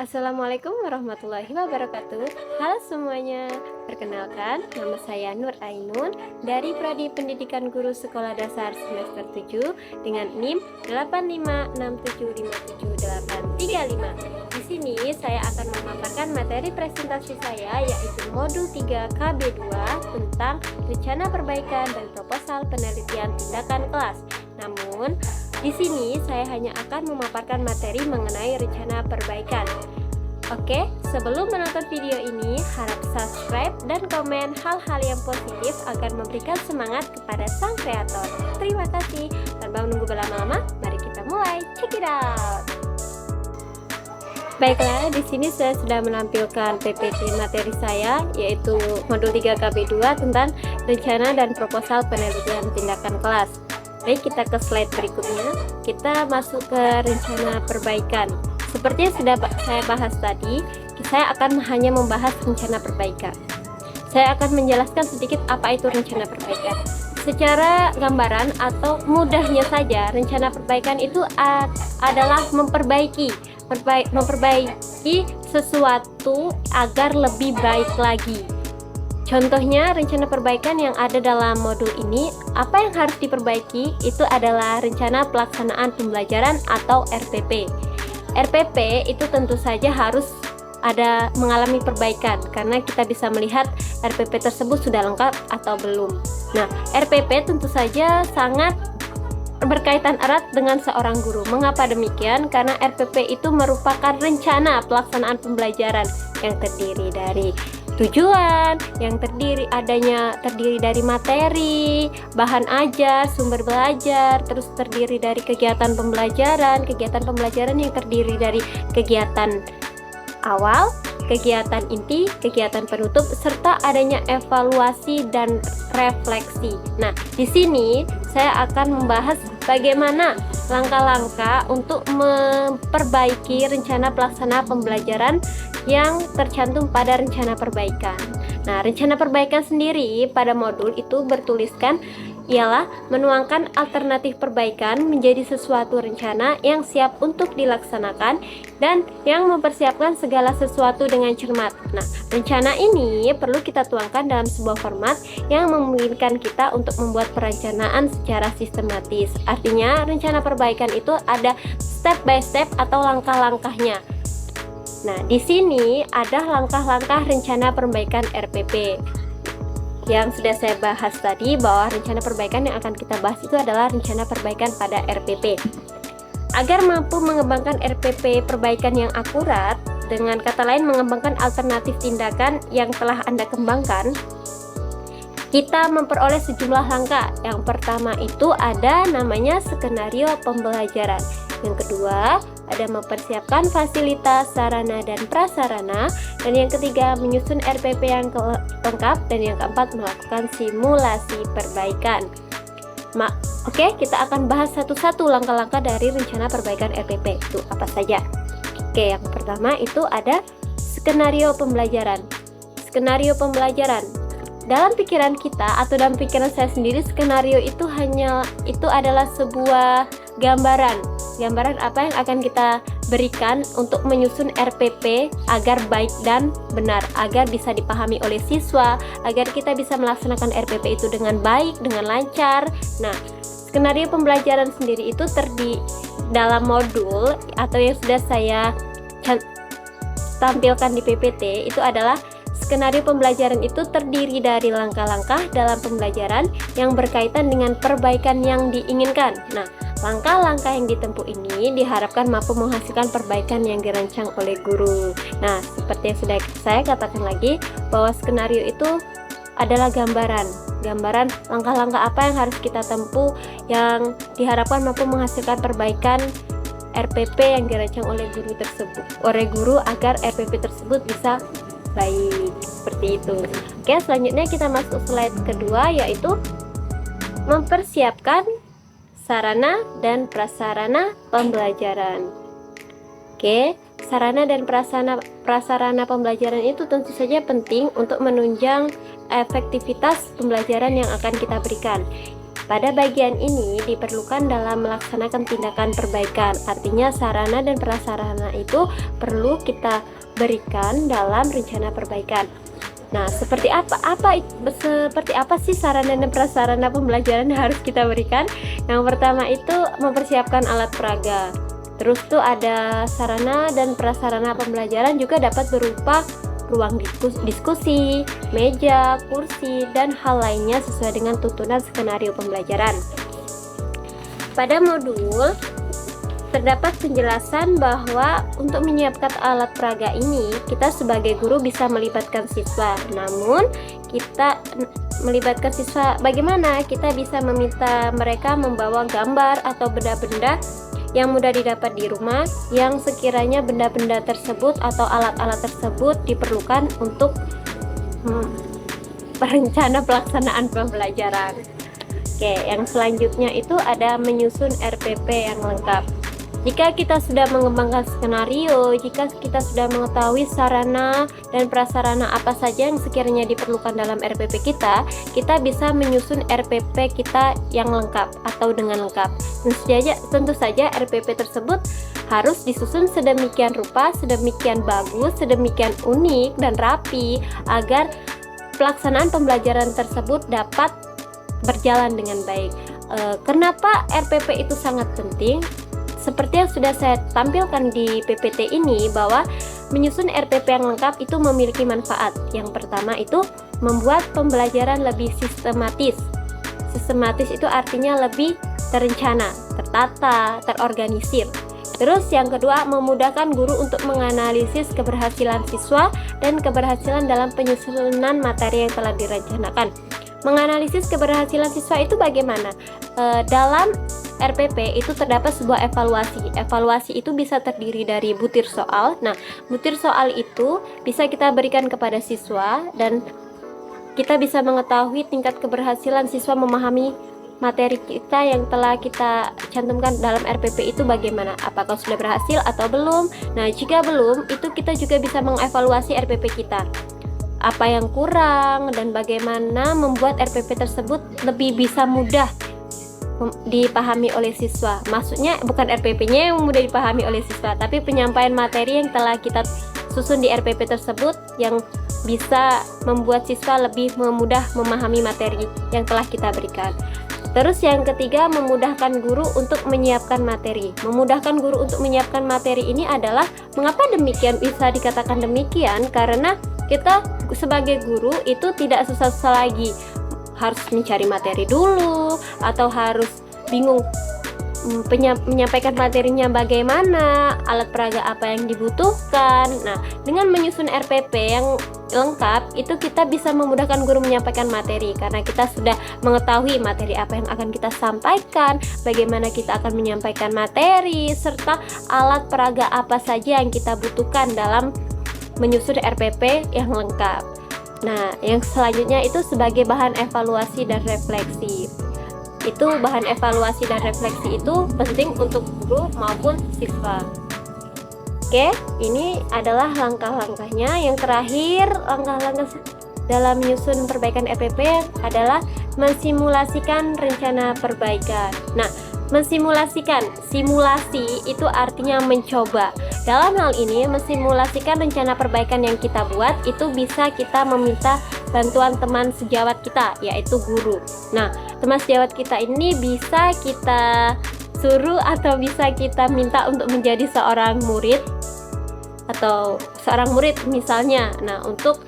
Assalamualaikum warahmatullahi wabarakatuh. Halo semuanya, perkenalkan nama saya Nur Ainun dari Prodi Pendidikan Guru Sekolah Dasar semester 7 dengan NIM 856757835. Di sini saya akan memaparkan materi presentasi saya yaitu modul 3 KB2 tentang rencana perbaikan dan proposal penelitian tindakan kelas. Namun, di sini saya hanya akan memaparkan materi mengenai rencana perbaikan. Oke, sebelum menonton video ini, harap subscribe dan komen hal-hal yang positif agar memberikan semangat kepada sang kreator. Terima kasih. Tanpa menunggu berlama-lama, mari kita mulai. Check it out. Baiklah, di sini saya sudah menampilkan PPT materi saya, yaitu modul 3 KB2 tentang rencana dan proposal penelitian tindakan kelas. Baik, kita ke slide berikutnya. Kita masuk ke rencana perbaikan. Seperti yang sudah saya bahas tadi, saya akan hanya membahas rencana perbaikan. Saya akan menjelaskan sedikit apa itu rencana perbaikan. Secara gambaran atau mudahnya saja, rencana perbaikan itu adalah memperbaiki sesuatu agar lebih baik lagi. Contohnya, rencana perbaikan yang ada dalam modul ini, apa yang harus diperbaiki itu adalah rencana pelaksanaan pembelajaran atau RPP. RPP itu tentu saja harus ada mengalami perbaikan karena kita bisa melihat RPP tersebut sudah lengkap atau belum. Nah, RPP tentu saja sangat berkaitan erat dengan seorang guru. Mengapa demikian? Karena RPP itu merupakan rencana pelaksanaan pembelajaran yang terdiri dari tujuan, yang terdiri dari materi, bahan ajar, sumber belajar, terus terdiri dari kegiatan pembelajaran yang terdiri dari kegiatan awal, kegiatan inti, kegiatan penutup, serta adanya evaluasi dan refleksi. Nah, di sini saya akan membahas bagaimana langkah-langkah untuk memperbaiki rencana pelaksana pembelajaran yang tercantum pada rencana perbaikan. Nah, rencana perbaikan sendiri pada modul itu bertuliskan ialah menuangkan alternatif perbaikan menjadi sesuatu rencana yang siap untuk dilaksanakan dan yang mempersiapkan segala sesuatu dengan cermat. Nah, rencana ini perlu kita tuangkan dalam sebuah format yang memungkinkan kita untuk membuat perencanaan secara sistematis. Artinya, rencana perbaikan itu ada step by step atau langkah-langkahnya. Nah, di sini ada langkah-langkah rencana perbaikan RPP. Yang sudah saya bahas tadi bahwa rencana perbaikan yang akan kita bahas itu adalah rencana perbaikan pada RPP. Agar mampu mengembangkan RPP perbaikan yang akurat, dengan kata lain mengembangkan alternatif tindakan yang telah Anda kembangkan, kita memperoleh sejumlah langkah. Yang pertama itu ada namanya skenario pembelajaran. Yang kedua, ada mempersiapkan fasilitas, sarana, dan prasarana. Dan yang ketiga, menyusun RPP yang lengkap. Dan yang keempat, melakukan simulasi perbaikan. Oke, kita akan bahas satu-satu langkah-langkah dari rencana perbaikan RPP. Itu apa saja? Oke, yang pertama itu ada skenario pembelajaran. Skenario pembelajaran. Dalam pikiran kita atau dalam pikiran saya sendiri, skenario itu adalah sebuah gambaran apa yang akan kita berikan untuk menyusun RPP agar baik dan benar, agar bisa dipahami oleh siswa, agar kita bisa melaksanakan RPP itu dengan baik, dengan lancar. Nah, skenario pembelajaran sendiri itu dalam modul atau yang sudah saya tampilkan di PPT itu adalah skenario pembelajaran itu terdiri dari langkah-langkah dalam pembelajaran yang berkaitan dengan perbaikan yang diinginkan. Nah, langkah-langkah yang ditempuh ini diharapkan mampu menghasilkan perbaikan yang dirancang oleh guru. Nah, seperti yang sudah saya katakan lagi, bahwa skenario itu adalah gambaran langkah-langkah apa yang harus kita tempuh yang diharapkan mampu menghasilkan perbaikan RPP yang dirancang oleh guru agar RPP tersebut bisa baik, seperti itu. Oke, selanjutnya kita masuk slide kedua, yaitu mempersiapkan sarana dan prasarana pembelajaran. Oke, sarana dan prasarana pembelajaran itu tentu saja penting untuk menunjang efektivitas pembelajaran yang akan kita berikan. pada bagian ini diperlukan dalam melaksanakan tindakan perbaikan. Artinya sarana dan prasarana itu perlu kita berikan dalam rencana perbaikan. Nah, seperti apa sih sarana dan prasarana pembelajaran yang harus kita berikan? Yang pertama itu mempersiapkan alat peraga. Terus tuh ada sarana dan prasarana pembelajaran juga dapat berupa ruang diskusi, meja, kursi, dan hal lainnya sesuai dengan tuntunan skenario pembelajaran. Pada modul terdapat penjelasan bahwa untuk menyiapkan alat peraga ini, kita sebagai guru bisa melibatkan siswa. Namun, kita melibatkan siswa bagaimana? Kita bisa meminta mereka membawa gambar atau benda-benda yang mudah didapat di rumah, yang sekiranya benda-benda tersebut atau alat-alat tersebut diperlukan untuk rencana pelaksanaan pembelajaran. Oke, yang selanjutnya itu ada menyusun RPP yang lengkap. Jika kita sudah mengembangkan skenario, jika kita sudah mengetahui sarana dan prasarana apa saja yang sekiranya diperlukan dalam RPP kita bisa menyusun RPP kita yang lengkap atau dengan lengkap. Tentu saja RPP tersebut harus disusun sedemikian rupa, sedemikian bagus, sedemikian unik dan rapi agar pelaksanaan pembelajaran tersebut dapat berjalan dengan baik. Kenapa RPP itu sangat penting? Seperti yang sudah saya tampilkan di PPT ini, bahwa menyusun RPP yang lengkap itu memiliki manfaat. Yang pertama itu membuat pembelajaran lebih sistematis. Sistematis itu artinya lebih terencana, tertata, terorganisir. Terus yang kedua, memudahkan guru untuk menganalisis keberhasilan siswa dan keberhasilan dalam penyusunan materi yang telah direncanakan. Menganalisis keberhasilan siswa itu bagaimana? Dalam RPP itu terdapat sebuah evaluasi. Evaluasi itu bisa terdiri dari butir soal. Nah, butir soal itu bisa kita berikan kepada siswa dan kita bisa mengetahui tingkat keberhasilan siswa memahami materi kita yang telah kita cantumkan dalam RPP itu bagaimana. Apakah sudah berhasil atau belum? Nah, jika belum, itu kita juga bisa mengevaluasi RPP kita. Apa yang kurang dan bagaimana membuat RPP tersebut lebih bisa mudah dipahami oleh siswa. Maksudnya bukan RPP-nya yang mudah dipahami oleh siswa, tapi penyampaian materi yang telah kita susun di RPP tersebut yang bisa membuat siswa lebih mudah memahami materi yang telah kita berikan. Terus yang ketiga, memudahkan guru untuk menyiapkan materi. Memudahkan guru untuk menyiapkan materi ini adalah, mengapa demikian bisa dikatakan demikian? Karena kita sebagai guru itu tidak susah-susah lagi harus mencari materi dulu, atau harus bingung menyampaikan materinya bagaimana, alat peraga apa yang dibutuhkan. Nah, dengan menyusun RPP yang lengkap, itu kita bisa memudahkan guru menyampaikan materi, karena kita sudah mengetahui materi apa yang akan kita sampaikan, bagaimana kita akan menyampaikan materi, serta alat peraga apa saja yang kita butuhkan dalam menyusun RPP yang lengkap. Nah, yang selanjutnya itu sebagai bahan evaluasi dan refleksi. Itu bahan evaluasi dan refleksi itu penting untuk guru maupun siswa. Oke, ini adalah langkah-langkahnya. Yang terakhir, langkah-langkah dalam menyusun perbaikan RPP adalah mensimulasikan rencana perbaikan. Nah, mensimulasikan, simulasi itu artinya mencoba. Dalam hal ini, mensimulasikan rencana perbaikan yang kita buat itu bisa kita meminta bantuan teman sejawat kita, yaitu guru. Nah, teman sejawat kita ini bisa kita suruh atau bisa kita minta untuk menjadi seorang murid atau seorang murid misalnya. Nah, untuk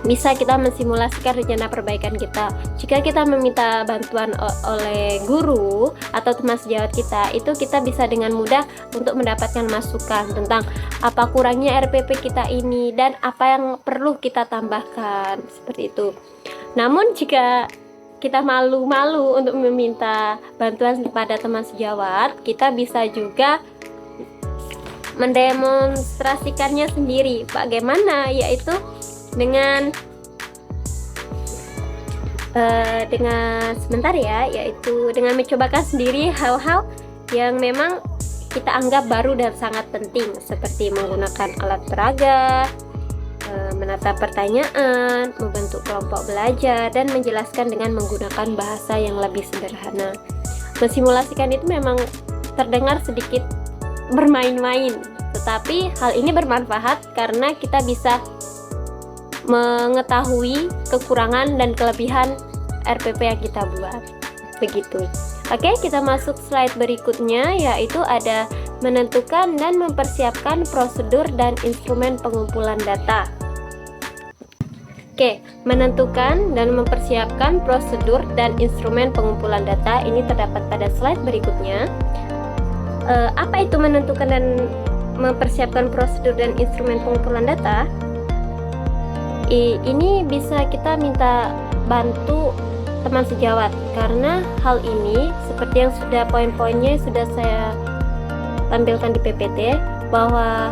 bisa kita mensimulasikan rencana perbaikan kita. Jika kita meminta bantuan oleh guru atau teman sejawat kita, itu kita bisa dengan mudah untuk mendapatkan masukan tentang apa kurangnya RPP kita ini dan apa yang perlu kita tambahkan, seperti itu. Namun jika kita malu-malu untuk meminta bantuan kepada teman sejawat, kita bisa juga mendemonstrasikannya sendiri. Bagaimana? Yaitu dengan sebentar ya, yaitu dengan mencobakan sendiri hal-hal yang memang kita anggap baru dan sangat penting, seperti menggunakan alat peraga, menata pertanyaan, membentuk kelompok belajar, dan menjelaskan dengan menggunakan bahasa yang lebih sederhana. Mensimulasikan itu memang terdengar sedikit bermain-main, tetapi hal ini bermanfaat karena kita bisa mengetahui kekurangan dan kelebihan RPP yang kita buat. Begitu. Oke, kita masuk slide berikutnya, yaitu ada menentukan dan mempersiapkan prosedur dan instrumen pengumpulan data. Oke, menentukan dan mempersiapkan prosedur dan instrumen pengumpulan data ini terdapat pada slide berikutnya. Apa itu menentukan dan mempersiapkan prosedur dan instrumen pengumpulan data? Ini bisa kita minta bantu teman sejawat, karena hal ini seperti yang sudah poin-poinnya sudah saya tampilkan di PPT, bahwa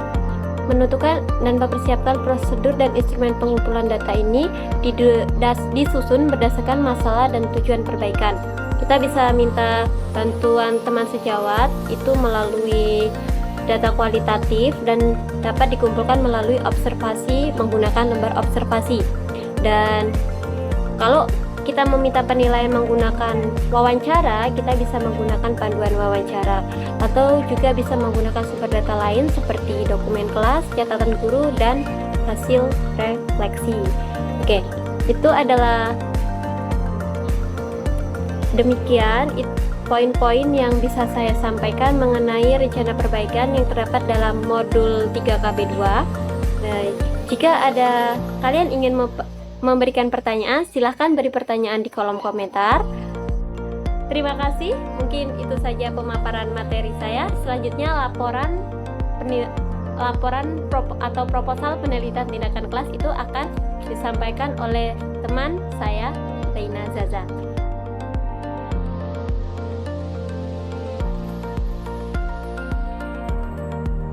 menentukan dan mempersiapkan prosedur dan instrumen pengumpulan data ini disusun berdasarkan masalah dan tujuan perbaikan. Kita bisa minta bantuan teman sejawat itu melalui data kualitatif dan dapat dikumpulkan melalui observasi menggunakan lembar observasi. Dan kalau kita meminta penilaian menggunakan wawancara, kita bisa menggunakan panduan wawancara, atau juga bisa menggunakan sumber data lain seperti dokumen kelas, catatan guru, dan hasil refleksi. Oke, itu adalah demikian poin-poin yang bisa saya sampaikan mengenai rencana perbaikan yang terdapat dalam modul 3KB2. Nah, jika ada kalian ingin memberikan pertanyaan, silahkan beri pertanyaan di kolom komentar. Terima kasih, mungkin itu saja pemaparan materi saya. Selanjutnya laporan atau proposal penelitian tindakan kelas itu akan disampaikan oleh teman saya, Reina Zaza.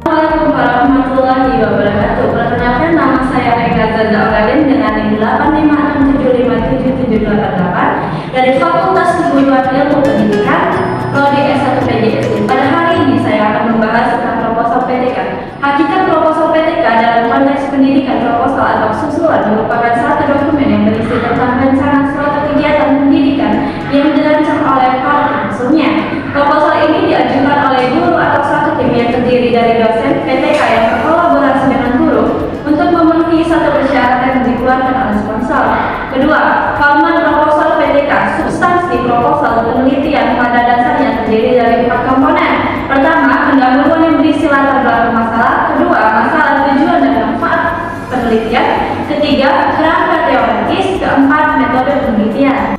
Assalamualaikum warahmatullahi wabarakatuh. Perkenalkan, nama saya Reina Zaza Ogaden dengan NIM 856757788 dari Fakultas Keguruan Ilmu Pendidikan, Prodi S1 PJSD. Pada hari ini saya akan membahas tentang proposal PTK. Hakikat proposal PTK dalam konteks pendidikan, proposal atau susulan merupakan satu dokumen yang berisi tentang rencana suatu kegiatan pendidikan yang dirancang oleh para pengusungnya. Proposal ini diajukan oleh guru atau satu tim yang terdiri dari dosen PTK yang berkolaborasi dengan guru untuk memenuhi satu persyaratan yang dikeluarkan oleh sponsor. Kedua, format proposal PTK. Substansi proposal penelitian pada dasarnya terdiri dari 4 komponen. Pertama, pendahuluan yang berisi latar belakang masalah. Kedua, masalah, tujuan dan manfaat penelitian. Ketiga, kerangka teoritis. Keempat, metode penelitian.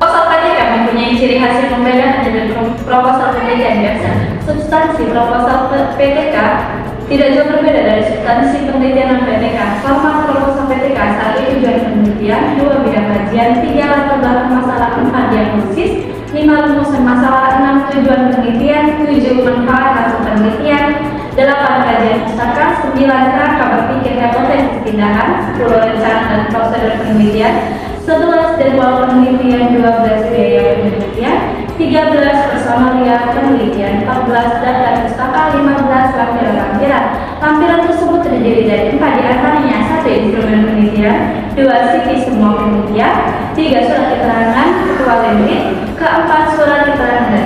Proposal PTK mempunyai ciri khas yang membedakan dengan proposal penelitian biasa. Substansi proposal PTK tidak jauh berbeda dari substansi penelitian non PTK. Format proposal PTK: 1. Tujuan penelitian, 2. Bidang kajian, 3. Latar belakang masalah, 4. Diagnosis, 5. Rumusan masalah, 6. Tujuan penelitian, 7. Manfaat hasil penelitian, 8. Kajian pustaka, 9. Kerangka berpikir hipotesis tindakan, 10. Rencana dan prosedur penelitian, 11. Jadwal penelitian, 12. Biaya penelitian, 13. Personalia penelitian, 14. Daftar pustaka, 15. Lampiran-lampiran. Lampiran tersebut terdiri dari 4 diantaranya: 1. Instrumen penelitian, 2. CV semua penelitian, 3. Surat keterangan ketua limit, 4. Surat keterangan